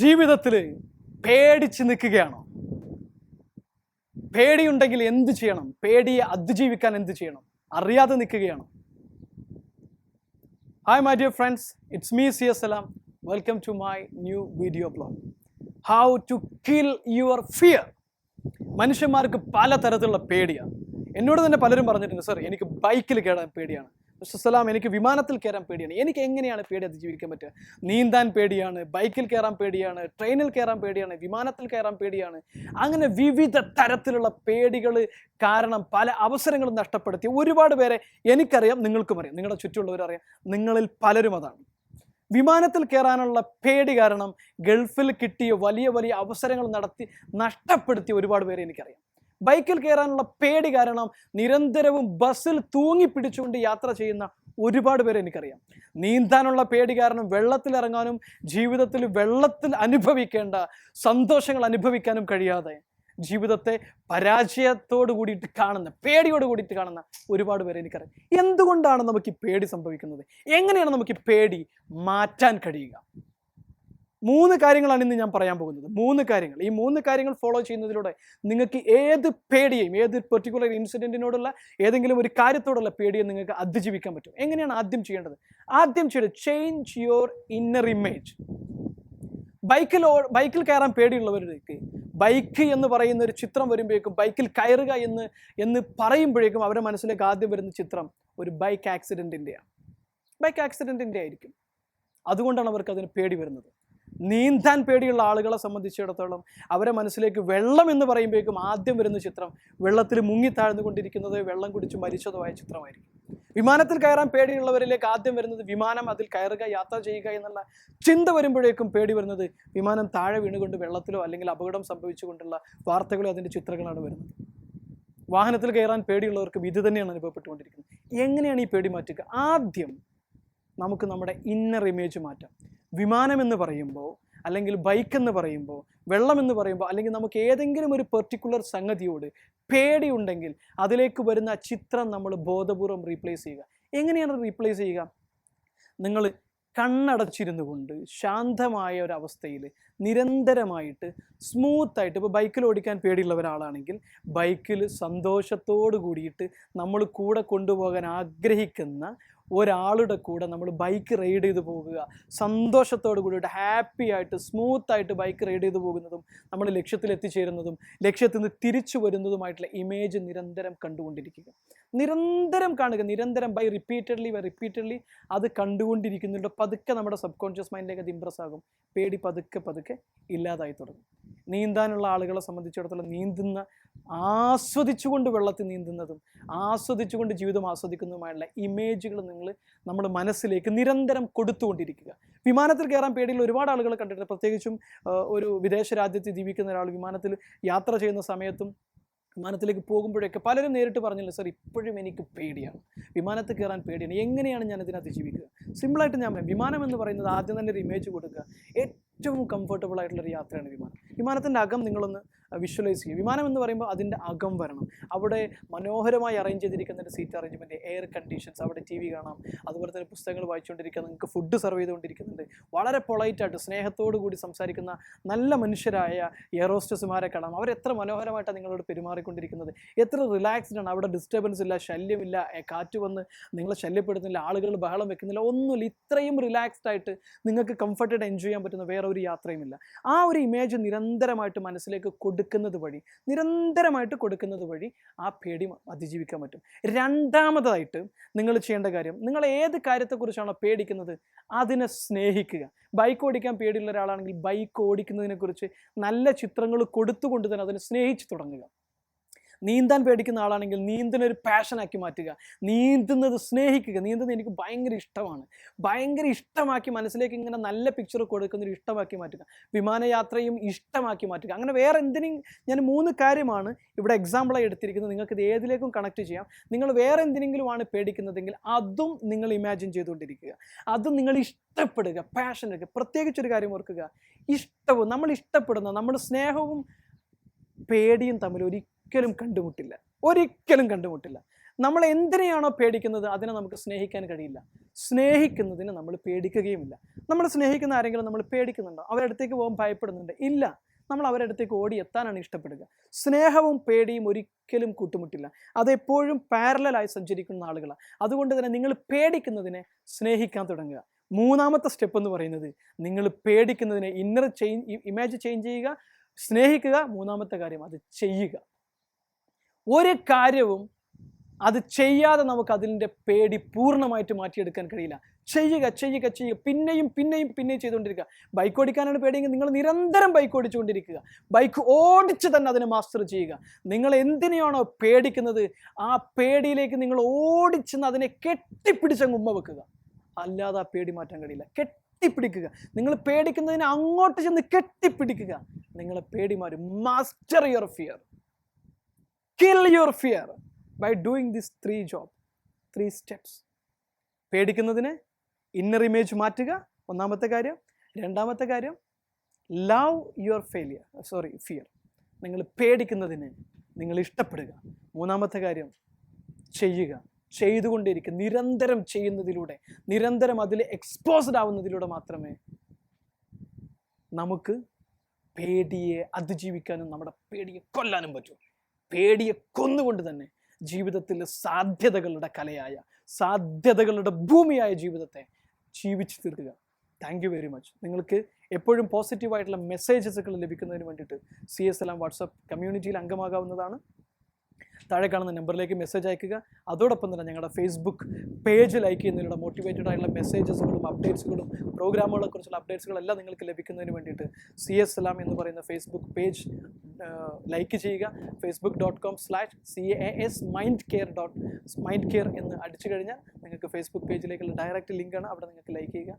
ജീവിതത്തിൽ പേടിച്ച് നിൽക്കുകയാണോ? പേടിയുണ്ടെങ്കിൽ എന്ത് ചെയ്യണം? പേടിയെ അതിജീവിക്കാൻ എന്ത് ചെയ്യണം? അറിയാതെ നിൽക്കുകയാണോ? Hi my dear friends, it's me Siya Salam. Welcome to my new video blog. How to kill your fear. മനുഷ്യന്മാർക്ക് പലതരത്തിലുള്ള പേടിയാണ്. എന്നോട് തന്നെ പലരും പറഞ്ഞിട്ടുണ്ട്, സർ എനിക്ക് ബൈക്കിൽ കയറാൻ പേടിയാണ്, മിസ്റ്റർ സലാം എനിക്ക് വിമാനത്തിൽ കയറാൻ പേടിയാണ്. എനിക്ക് എങ്ങനെയാണ് പേടി അതിജീവിക്കാൻ പറ്റുക? നീന്താൻ പേടിയാണ്, ബൈക്കിൽ കയറാൻ പേടിയാണ്, ട്രെയിനിൽ കയറാൻ പേടിയാണ്, വിമാനത്തിൽ കയറാൻ പേടിയാണ്. അങ്ങനെ വിവിധ തരത്തിലുള്ള പേടികൾ കാരണം പല അവസരങ്ങളും നഷ്ടപ്പെടുത്തി ഒരുപാട് പേരെ എനിക്കറിയാം, നിങ്ങൾക്കും അറിയാം, നിങ്ങളുടെ ചുറ്റുമുള്ളവരറിയാം. നിങ്ങളിൽ പലരും അതാണ്. വിമാനത്തിൽ കയറാനുള്ള പേടി കാരണം ഗൾഫിൽ കിട്ടിയ വലിയ വലിയ അവസരങ്ങൾ നഷ്ടപ്പെടുത്തിയ ഒരുപാട് പേരെ എനിക്കറിയാം. ബൈക്കിൽ കയറാനുള്ള പേടി കാരണം നിരന്തരവും ബസ്സിൽ തൂങ്ങിപ്പിടിച്ചുകൊണ്ട് യാത്ര ചെയ്യുന്ന ഒരുപാട് പേരെ എനിക്കറിയാം. നീന്താനുള്ള പേടി കാരണം വെള്ളത്തിലിറങ്ങാനും ജീവിതത്തിൽ വെള്ളത്തിൽ അനുഭവിക്കേണ്ട സന്തോഷങ്ങൾ അനുഭവിക്കാനും കഴിയാതെ ജീവിതത്തെ പരാജയത്തോട് കൂടിയിട്ട് കാണുന്ന, പേടിയോട് കൂടിയിട്ട് കാണുന്ന ഒരുപാട് പേരെ എനിക്കറിയാം. എന്തുകൊണ്ടാണ് നമുക്ക് ഈ പേടി സംഭവിക്കുന്നത്? എങ്ങനെയാണ് നമുക്ക് ഈ പേടി മാറ്റാൻ കഴിയുക? 3 കാര്യങ്ങളാണ് ഇന്ന് ഞാൻ പറയാൻ പോകുന്നത്. 3 കാര്യങ്ങൾ. ഈ 3 കാര്യങ്ങൾ ഫോളോ ചെയ്യുന്നതിലൂടെ നിങ്ങൾക്ക് ഏത് പേടിയെയും, ഏത് പെർട്ടിക്കുലർ ഇൻസിഡൻറ്റിനോടുള്ള ഏതെങ്കിലും ഒരു കാര്യത്തോടുള്ള പേടിയെ നിങ്ങൾക്ക് അതിജീവിക്കാൻ പറ്റും. എങ്ങനെയാണ് ആദ്യം ചെയ്യേണ്ടത്? Change your inner image. ബൈക്കിൽ കയറാൻ പേടിയുള്ളവർക്ക് ബൈക്ക് എന്ന് പറയുന്ന ഒരു ചിത്രം വരുമ്പോഴേക്കും, ബൈക്കിൽ കയറുക എന്ന് പറയുമ്പോഴേക്കും അവരുടെ മനസ്സിലേക്ക് ആദ്യം വരുന്ന ചിത്രം ഒരു ബൈക്ക് ആക്സിഡൻറ്റിൻ്റെ ആയിരിക്കും. അതുകൊണ്ടാണ് അവർക്ക് അതിന് പേടി വരുന്നത്. നീന്താൻ പേടിയുള്ള ആളുകളെ സംബന്ധിച്ചിടത്തോളം അവരെ മനസ്സിലേക്ക് വെള്ളം എന്ന് പറയുമ്പോഴേക്കും ആദ്യം വരുന്ന ചിത്രം വെള്ളത്തിൽ മുങ്ങിത്താഴ്ന്നുകൊണ്ടിരിക്കുന്നത്, വെള്ളം കുടിച്ച് മരിച്ചതുമായ ചിത്രമായിരിക്കും. വിമാനത്തിൽ കയറാൻ പേടിയുള്ളവരിലേക്ക് ആദ്യം വരുന്നത് വിമാനം, അതിൽ കയറുക, യാത്ര ചെയ്യുക എന്നുള്ള ചിന്ത വരുമ്പോഴേക്കും പേടി വരുന്നത് വിമാനം താഴെ വീണുകൊണ്ട് വെള്ളത്തിലോ അല്ലെങ്കിൽ അപകടം സംഭവിച്ചുകൊണ്ടുള്ള വാർത്തകളോ അതിൻ്റെ ചിത്രങ്ങളാണ് വരുന്നത്. വാഹനത്തിൽ കയറാൻ പേടിയുള്ളവർക്ക് ഇത് തന്നെയാണ് അനുഭവപ്പെട്ടുകൊണ്ടിരിക്കുന്നത്. എങ്ങനെയാണ് ഈ പേടി മാറ്റുക? ആദ്യം നമുക്ക് നമ്മുടെ ഇന്നർ ഇമേജ് മാറ്റാം. വിമാനം എന്ന് പറയുമ്പോൾ, അല്ലെങ്കിൽ ബൈക്ക് എന്ന് പറയുമ്പോൾ, വെള്ളം എന്ന് പറയുമ്പോൾ, അല്ലെങ്കിൽ നമുക്ക് ഏതെങ്കിലും ഒരു പെർട്ടിക്കുലർ സംഗതിയോട് പേടിയുണ്ടെങ്കിൽ അതിലേക്ക് വരുന്ന ആ ചിത്രം നമ്മൾ ബോധപൂർവം റീപ്ലേസ് ചെയ്യുക. എങ്ങനെയാണ് റീപ്ലേസ് ചെയ്യുക? നിങ്ങൾ കണ്ണടച്ചിരുന്നു കൊണ്ട് ശാന്തമായ ഒരവസ്ഥയിൽ നിരന്തരമായിട്ട് സ്മൂത്തായിട്ട്, ഇപ്പോൾ ബൈക്കിൽ ഓടിക്കാൻ പേടിയുള്ള ഒരാളാണെങ്കിൽ ബൈക്കിൽ സന്തോഷത്തോട് കൂടിയിട്ട് നമ്മൾ കൂടെ കൊണ്ടുപോകാൻ ആഗ്രഹിക്കുന്ന ഒരാളുടെ കൂടെ നമ്മൾ ബൈക്ക് റൈഡ് ചെയ്ത് പോകുക, സന്തോഷത്തോട് കൂടിയിട്ട് ഹാപ്പി ആയിട്ട് സ്മൂത്തായിട്ട് ബൈക്ക് റൈഡ് ചെയ്ത് പോകുന്നതും നമ്മൾ ലക്ഷ്യത്തിൽ എത്തിച്ചേരുന്നതും ലക്ഷ്യത്തിൽ നിന്ന് തിരിച്ചു വരുന്നതുമായിട്ടുള്ള ഇമേജ് നിരന്തരം കണ്ടുകൊണ്ടിരിക്കുക. നിരന്തരം കാണുക, നിരന്തരം റിപ്പീറ്റഡ്ലി അത് കണ്ടുകൊണ്ടിരിക്കുന്നുണ്ട്. പതുക്കെ നമ്മുടെ സബ് കോൺഷ്യസ് മൈൻഡിലേക്ക് അത് ഇംപ്രസ് ആകും. പേടി പതുക്കെ ഇല്ലാതായി തുടങ്ങും. നീന്താനുള്ള ആളുകളെ സംബന്ധിച്ചിടത്തോളം ആസ്വദിച്ചുകൊണ്ട് വെള്ളത്തിൽ നീന്തുന്നതും ആസ്വദിച്ചുകൊണ്ട് ജീവിതം ആസ്വദിക്കുന്നതുമായുള്ള ഇമേജുകൾ നമ്മുടെ മനസ്സിലേക്ക് നിരന്തരം കൊടുത്തുകൊണ്ടിരിക്കുക. വിമാനത്തിൽ കയറാൻ പേടിയുള്ള ഒരുപാട് ആളുകളെ കണ്ടിട്ടുണ്ട്. പ്രത്യേകിച്ചും ഒരു വിദേശ രാജ്യത്ത് ജീവിക്കുന്ന ഒരാൾ വിമാനത്തിൽ യാത്ര ചെയ്യുന്ന സമയത്തും വിമാനത്തിലേക്ക് പോകുമ്പോഴൊക്കെ പലരും നേരിട്ട് പറഞ്ഞില്ല, സർ ഇപ്പോഴും എനിക്ക് പേടിയാണ്, വിമാനത്തിൽ കയറാൻ പേടിയാണ്, എങ്ങനെയാണ് ഞാൻ ഇതിനകത്ത് ജീവിക്കുക? സിമ്പിളായിട്ട് ഞാൻ പറയാം. വിമാനം എന്ന് പറയുന്നത് ആദ്യം തന്നെ ഒരു ഇമേജ് കൊടുക്കുക. ഏറ്റവും കംഫർട്ടബിൾ ആയിട്ടുള്ളൊരു യാത്രയാണ് വിമാനം. വിമാനത്തിൻ്റെ അകം നിങ്ങളൊന്ന് വിഷ്വലൈസ് ചെയ്യുക. വിമാനം എന്ന് പറയുമ്പോൾ അതിൻ്റെ അകം വരണം. അവിടെ മനോഹരമായി അറേഞ്ച് ചെയ്തിരിക്കുന്ന ഒരു സീറ്റ് അറേഞ്ച്മെൻറ്റ്, എയർ കണ്ടീഷൻസ്, അവിടെ TV കാണാം, അതുപോലെ തന്നെ പുസ്തകങ്ങൾ വായിച്ചുകൊണ്ടിരിക്കുക, നിങ്ങൾക്ക് ഫുഡ് സെർവ് ചെയ്തുകൊണ്ടിരിക്കുന്നുണ്ട്, വളരെ പൊളൈറ്റായിട്ട് സ്നേഹത്തോടു കൂടി സംസാരിക്കുന്ന നല്ല മനുഷ്യരായ എയർ ഹോസ്റ്റസുമാരെ കാണാം. അവരെത്ര മനോഹരമായിട്ടാണ് നിങ്ങളോട് പെരുമാറിക്കൊണ്ടിരിക്കുന്നത്, എത്ര റിലാക്സ്ഡ് ആണ്. അവിടെ ഡിസ്റ്റർബൻസ് ഇല്ല, ശല്യമില്ല, കാറ്റ് വന്ന് നിങ്ങളെ ശല്യപ്പെടുന്നില്ല, ആളുകൾ ബഹളം വെക്കുന്നില്ല, ഒന്നുമില്ല. ഇത്രയും റിലാക്സ്ഡ് ആയിട്ട് നിങ്ങൾക്ക് കംഫർട്ടായിട്ട് എൻജോയ് ചെയ്യാൻ പറ്റുന്ന വേറെ ഒരു യാത്രയുമില്ല. ആ ഒരു ഇമേജ് നിരന്തരമായിട്ട് മനസ്സിലേക്ക് നിരന്തരമായിട്ട് കൊടുക്കുന്നത് വഴി ആ പേടി അതിജീവിക്കാൻ പറ്റും. രണ്ടാമതായിട്ട് നിങ്ങൾ ചെയ്യേണ്ട കാര്യം, നിങ്ങൾ ഏത് കാര്യത്തെക്കുറിച്ചാണോ പേടിക്കുന്നത് അതിനെ സ്നേഹിക്കുക. ബൈക്ക് ഓടിക്കാൻ പേടിയുള്ള ഒരാളാണെങ്കിൽ ബൈക്ക് ഓടിക്കുന്നതിനെക്കുറിച്ച് നല്ല ചിത്രങ്ങൾ കൊടുത്തുകൊണ്ട് തന്നെ അതിനെ സ്നേഹിച്ച് തുടങ്ങുക. നീന്താൻ പേടിക്കുന്ന ആളാണെങ്കിൽ നീന്തലൊരു പാഷനാക്കി മാറ്റുക. നീന്തുന്നത് സ്നേഹിക്കുക. നീന്തുന്നത് എനിക്ക് ഭയങ്കര ഇഷ്ടമാണ്, ഭയങ്കര ഇഷ്ടമാക്കി മനസ്സിലേക്ക് ഇങ്ങനെ നല്ല പിക്ചർ കൊടുക്കുന്നൊരു ഇഷ്ടമാക്കി മാറ്റുക. വിമാനയാത്രയും ഇഷ്ടമാക്കി മാറ്റുക. അങ്ങനെ വേറെ എന്തിനും ഞാൻ 3 കാര്യമാണ് ഇവിടെ എക്സാമ്പിളായി എടുത്തിരിക്കുന്നത്. നിങ്ങൾക്കിത് ഏതിലേക്കും കണക്ട് ചെയ്യാം. നിങ്ങൾ വേറെ എന്തിനെങ്കിലുമാണ് പേടിക്കുന്നതെങ്കിൽ അതും നിങ്ങൾ ഇമാജിൻ ചെയ്തുകൊണ്ടിരിക്കുക, അതും നിങ്ങൾ ഇഷ്ടപ്പെടുക, പാഷൻ എടുക്കുക. പ്രത്യേകിച്ചൊരു കാര്യം ഓർക്കുക, നമ്മൾ ഇഷ്ടപ്പെടുന്ന, നമ്മുടെ സ്നേഹവും പേടിയും തമ്മിൽ ഒരിക്കലും കണ്ടുമുട്ടില്ല. നമ്മൾ എന്തിനെയാണോ പേടിക്കുന്നത് അതിനെ നമുക്ക് സ്നേഹിക്കാൻ കഴിയില്ല. സ്നേഹിക്കുന്നതിന് നമ്മൾ പേടിക്കുകയുമില്ല. നമ്മൾ സ്നേഹിക്കുന്ന ആരെങ്കിലും നമ്മൾ പേടിക്കുന്നുണ്ടോ? അവരുടെ അടുത്തേക്ക് പോകാൻ ഭയപ്പെടുന്നുണ്ട്? ഇല്ല. നമ്മൾ അവരുടെ അടുത്തേക്ക് ഓടി എത്താനാണ് ഇഷ്ടപ്പെടുക. സ്നേഹവും പേടിയും ഒരിക്കലും കൂട്ടുമുട്ടില്ല. അതെപ്പോഴും പാരലലായി സഞ്ചരിക്കുന്ന ആളുകളാണ്. അതുകൊണ്ട് തന്നെ നിങ്ങൾ പേടിക്കുന്നതിനെ സ്നേഹിക്കാൻ തുടങ്ങുക. മൂന്നാമത്തെ സ്റ്റെപ്പ് എന്ന് പറയുന്നത് നിങ്ങൾ പേടിക്കുന്നതിനെ ഇമേജ് ചേഞ്ച് ചെയ്യുക, സ്നേഹിക്കുക. മൂന്നാമത്തെ കാര്യം അത് ചെയ്യുക. ഒരു കാര്യവും അത് ചെയ്യാതെ നമുക്ക് അതിൻ്റെ പേടി പൂർണ്ണമായിട്ട് മാറ്റിയെടുക്കാൻ കഴിയില്ല. ചെയ്യുക ചെയ്യുക ചെയ്യുക, പിന്നെയും പിന്നെയും പിന്നെയും ചെയ്തുകൊണ്ടിരിക്കുക. ബൈക്ക് ഓടിക്കാനാണ് പേടിയെങ്കിൽ നിങ്ങൾ നിരന്തരം ബൈക്ക് ഓടിച്ചുകൊണ്ടിരിക്കുക. ബൈക്ക് ഓടിച്ച് തന്നെ അതിനെ മാസ്റ്റർ ചെയ്യുക. നിങ്ങൾ എന്തിനെയാണോ പേടിക്കുന്നത് ആ പേടിയിലേക്ക് നിങ്ങൾ ഓടിച്ചെന്ന് അതിനെ കെട്ടിപ്പിടിച്ചങ്ങ് ഉമ്മ വെക്കുക. അല്ലാതെ ആ പേടി മാറ്റാൻ കഴിയില്ല. കെട്ടിപ്പിടിക്കുക. നിങ്ങൾ പേടിക്കുന്നതിനെ അങ്ങോട്ട് ചെന്ന് കെട്ടിപ്പിടിക്കുക. നിങ്ങളെ പേടി മാറും. Master your fear, kill your fear by doing these 3 steps. പേടിക്കുന്നതിന് ഇന്നർ ഇമേജ് മാറ്റുക, ഒന്നാമത്തെ കാര്യം. രണ്ടാമത്തെ കാര്യം, ലവ് യുവർ ഫിയർ. നിങ്ങൾ പേടിക്കുന്നതിന് നിങ്ങൾ ഇഷ്ടപ്പെടുക. മൂന്നാമത്തെ കാര്യം, ചെയ്യുക. ചെയ്തുകൊണ്ടിരിക്കുക. നിരന്തരം ചെയ്യുന്നതിലൂടെ, നിരന്തരം അതിൽ എക്സ്പോസ്ഡ് ആവുന്നതിലൂടെ മാത്രമേ നമുക്ക് പേടിയെ അതിജീവിക്കാനും നമ്മുടെ പേടിയെ കൊല്ലാനും പറ്റൂ. പേടിയെ കൊന്നുകൊണ്ട് തന്നെ ജീവിതത്തിൽ സാധ്യതകളുടെ കലയായ, സാധ്യതകളുടെ ഭൂമിയായ ജീവിതത്തെ ജീവിച്ചു തീർക്കുക. Thank you very much. നിങ്ങൾക്ക് എപ്പോഴും പോസിറ്റീവായിട്ടുള്ള മെസ്സേജസുകൾ ലഭിക്കുന്നതിന് വേണ്ടിയിട്ട് CSLM വാട്സപ്പ് കമ്മ്യൂണിറ്റിയിൽ അംഗമാകാവുന്നതാണ്. താഴെ കാണുന്ന നമ്പറിലേക്ക് മെസ്സേജ് അയക്കുക. അതോടൊപ്പം തന്നെ ഞങ്ങളുടെ ഫേസ്ബുക്ക് പേജ് ലൈക്ക് ചെയ്യുന്നതിലൂടെ മോട്ടിവേറ്റഡ് ആയിട്ടുള്ള മെസ്സേജസുകളും അപ്ഡേറ്റ്സുകളും പ്രോഗ്രാമുകളെ കുറിച്ചുള്ള അപ്ഡേറ്റ്സുകളെല്ലാം നിങ്ങൾക്ക് ലഭിക്കുന്നതിന് വേണ്ടിയിട്ട് CSLM എന്ന് പറയുന്ന ഫേസ്ബുക്ക് പേജ് ലൈക്ക് ചെയ്യുക. facebook.com/CASmindcare എന്ന് അടിച്ചു കഴിഞ്ഞാൽ നിങ്ങൾക്ക് ഫേസ്ബുക്ക് പേജിലേക്കുള്ള ഡയറക്റ്റ് ലിങ്കാണ്. അവിടെ നിങ്ങൾക്ക് ലൈക്ക് ചെയ്യുക.